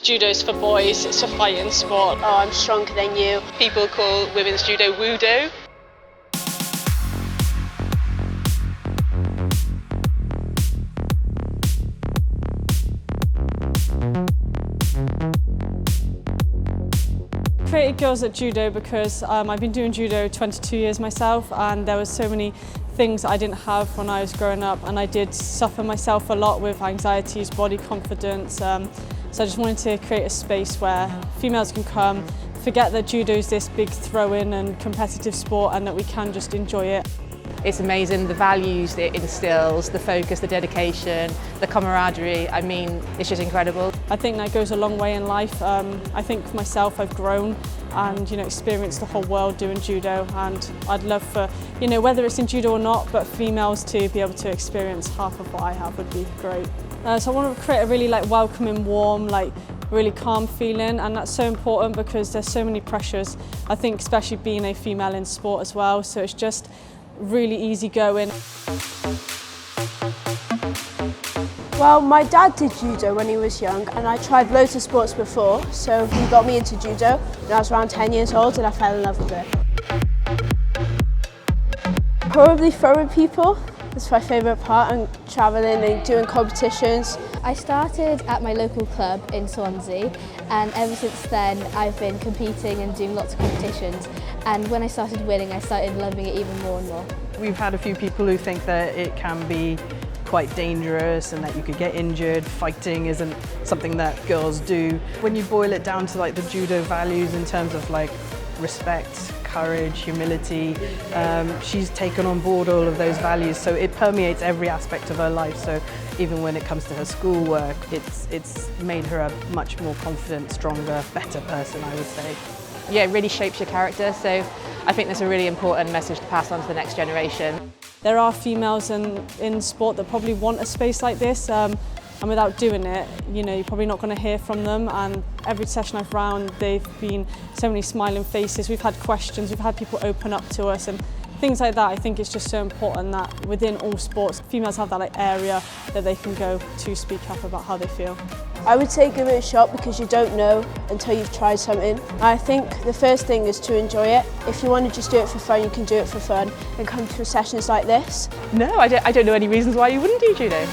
Judo's for boys, it's a fighting sport. Oh, I'm stronger than you. People call women's judo Wudo. Created Girls at Judo because I've been doing judo 22 years myself, and there were so many things I didn't have when I was growing up, and I did suffer myself a lot with anxieties, body confidence, so I just wanted to create a space where females can come, forget that judo is this big throw-in and competitive sport, and that we can just enjoy it. It's amazing, the values it instills, the focus, the dedication, the camaraderie. I mean, it's just incredible. I think that goes a long way in life. I think for myself, I've grown and experienced the whole world doing judo, and I'd love for, whether it's in judo or not, but females to be able to experience half of what I have would be great. So I want to create a really welcoming, warm, really calm feeling, and that's so important because there's so many pressures. I think especially being a female in sport as well, so it's just really easy going. Well, my dad did judo when he was young, and I tried loads of sports before, so he got me into judo when I was around 10 years old, and I fell in love with it. Probably throwing people. That's my favourite part, and travelling and doing competitions. I started at my local club in Swansea, and ever since then I've been competing and doing lots of competitions, and when I started winning I started loving it even more and more. We've had a few people who think that it can be quite dangerous and that you could get injured. Fighting isn't something that girls do. When you boil it down to the judo values in terms of respect, courage, humility, she's taken on board all of those values, so it permeates every aspect of her life. So even when it comes to her schoolwork, it's made her a much more confident, stronger, better person, I would say. Yeah, it really shapes your character, so I think that's a really important message to pass on to the next generation. There are females in sport that probably want a space like this, and without doing it, you're probably not going to hear from them, and every session I've run, they've been so many smiling faces, we've had questions, we've had people open up to us, and things like that. I think it's just so important that within all sports, females have that area that they can go to speak up about how they feel. I would say give it a shot because you don't know until you've tried something. I think the first thing is to enjoy it. If you want to just do it for fun, you can do it for fun and come to sessions like this. No, I don't know any reasons why you wouldn't do judo.